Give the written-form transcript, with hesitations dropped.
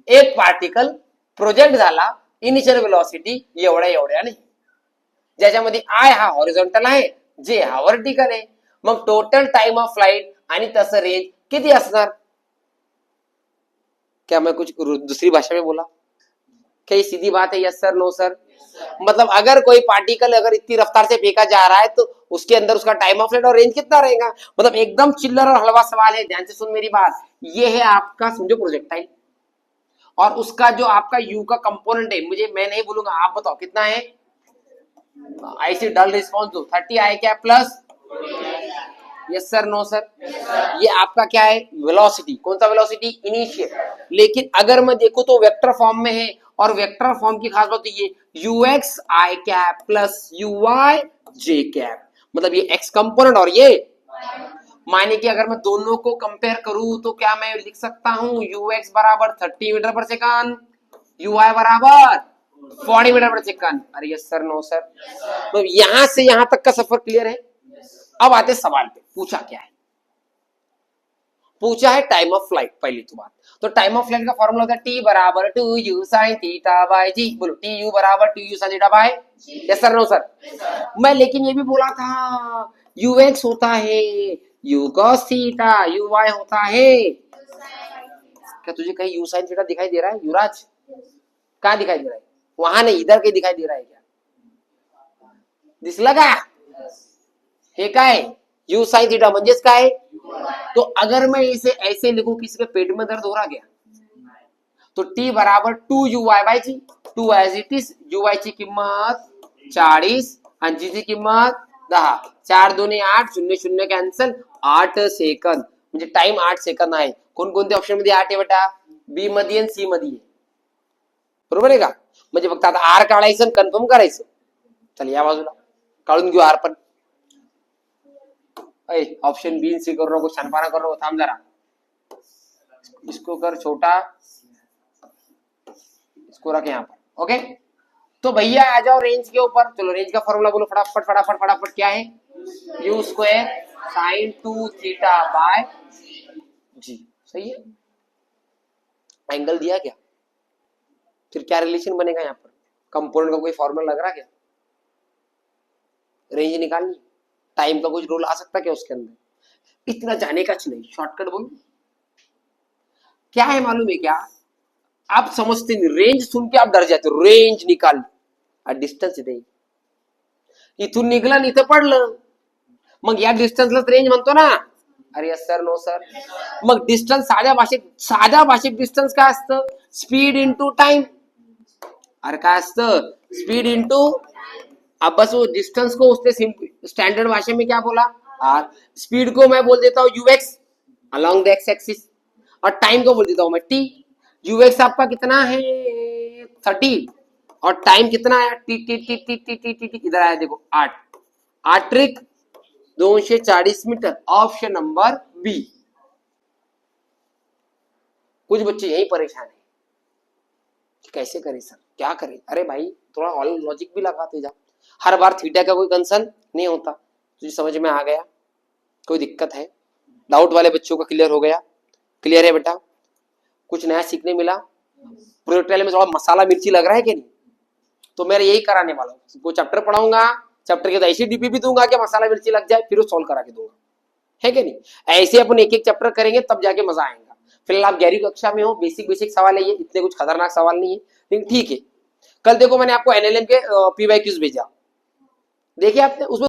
एक particle project झाला, initial velocity एवढ्या नाही, ज्याच्यामध्ये आय हा हॉरिझॉन्टल आहे, जे हा व्हर्टिकल आहे. मग टोटल टाइम ऑफ फ्लाइट आणि तसं रेंज किती असणार? क्या मैं कुछ दूसरी भाषा में बोला? क्या ये सीधी बात है? Yes sir, no sir? मतलब अगर कोई पार्टिकल अगर इतनी रफ्तार से फेंका जा रहा है तो उसके अंदर उसका टाइम ऑफ फ्लाइट और रेंज कितना रहेगा? मतलब एकदम चिल्लर और हलवा सवाल है, ध्यान से सुन मेरी बात. ये है आपका समझो प्रोजेक्टाइल, और उसका जो आपका यू का कंपोनेंट है, मैं नहीं बोलूंगा, आप बताओ कितना है. ऐसी डल रिस्पॉन्स दो. 30 आए क्या plus? Yes sir, no sir? ये आपका क्या है? वेलोसिटी. कौन सा वेलोसिटी? इनिशियल. लेकिन अगर मैं देखूं तो वेक्टर फॉर्म में है, और वेक्टर फॉर्म की खास बात तो ये यूएक्स आई कैप प्लस यूवाई जे कैप, मतलब ये एक्स कंपोनेंट और ये, माने कि अगर मैं दोनों को कंपेयर करूं तो क्या मैं लिख सकता हूं यूएक्स बराबर 30 मीटर पर सेकंड, यूआई बराबर 40 मीटर पर सेकंड. अरे यस सर, नो सर? तो यहां से यहां तक का सफर क्लियर है. अब आते सवाल पे. पूछा क्या है? पूछा है टाइम ऑफ फ्लाइट. पहली तो बात, तो टाइम ऑफ फ्लाइट का फॉर्मूला होता है टी बराबर 2u sin थीटा बाय जी. बोलो टी यू बराबर 2u sin theta by. Yes sir, no sir? मैं लेकिन ये भी बोला था ux होता है u cos थीटा, uy होता है. क्या तुझे कहीं u sin थीटा दिखाई दे रहा है युवराज? कहाँ दिखाई दे रहा है? वहां नहीं, इधर कहीं दिखाई दे रहा है क्या? दिसला का? हे काय? यू साइन थीटा म्हणजेच काय? तो अगर मैं इसे ऐसे लिखूं, किसी के पेट में दर्द हो रहा क्या? तो टी बराबर 2uy by g. 2 as it is. uy ची किंमत 40 आणि जी ची किंमत 10. 4 2 8, 0 0 कॅन्सल. 8 सेकंद म्हणजे टाइम 8 सेकंद आहे. कोणकोणत्या ऑप्शन मध्ये 8 आहे बेटा? बी मध्ये आणि सी मध्ये. बरोबर आहे का? म्हणजे फक्त आता आर काढायचं, कन्फर्म करायचं. चल या बाजूला काढून घेऊ आर पण. ऑप्शन बी सी करू नको, शहाणपणा करू नको, थांब जरा. इसको कर छोटा, इसको रख यहाँ पर. ओके, तो भैया आ जाओ रेंज के ऊपर. चलो रेंज का फॉर्मूला बोलो फटाफट फटाफट फटाफट. क्या है? U square sine 2 theta by g. सही है. एंगल दिया क्या? फिर क्या रिलेशन बनेगा यहाँ पर? कंपोनेंट का कोई फॉर्मूला लग रहा क्या? रेंज निकालनी, टाइम का कुछ रोल आ सकता क्या उसके अंदर? इतना जाने का नहीं, शॉर्टकट बोल. क्या है मालूम है क्या? आप समझते नहीं, रेंज सुन के आप डर जाते हो. रेंज निकाल, डिस्टन्स इथे, इथून निघलं आणि इथं पडलं, मग या डिस्टन्सला रेंज म्हणतो ना. अरे यस सर, नो सर? मग डिस्टन्स साध्या भाषेत डिस्टन्स काय असतं? Speed into time. अरे काय असतं? Speed into. अब बस वो डिस्टेंस को उसने स्टैंडर्ड भाषा में क्या बोला? आर. स्पीड को मैं बोल देता हूँ UX along the x axis, और टाइम को बोल देता हूँ मैं टी. यूएक्स आपका कितना है? 30, और टाइम कितना आया? T t t t t t t t इधर आया देखो 8. 8 trick 240 metre. Option number B. कुछ बच्चे यही परेशान है, कैसे करें सर, क्या करें? अरे भाई थोड़ा और लॉजिक भी लगाते जा. हर बार थीटा का कोई कंसर्न नहीं होता. तुझे समझ में आ गया? कोई दिक्कत है? डाउट वाले बच्चों का क्लियर हो गया? क्लियर है बेटा? कुछ नया सीखने मिला? प्रोजेक्टाइल में थोड़ा मसाला मिर्ची लग रहा है कि नहीं? तो मैं यही कराने वाला हूँ. वो चैप्टर पढ़ाऊंगा, चैप्टर के तो ऐसी डीपी भी दूंगा कि मसाला मिर्ची लग जाए, फिर वो सॉल्व करा के दूंगा. है कि नहीं? ऐसे अपन एक एक चैप्टर करेंगे तब जाके मजा आएगा. फिलहाल आप 11वीं कक्षा में हो, बेसिक बेसिक सवाल है ये, इतने कुछ खतरनाक सवाल नहीं है, लेकिन ठीक है. कल देखो मैंने आपको एनएलएम के पीवाईक्यूज भेजा, देखिए आपने, उसमें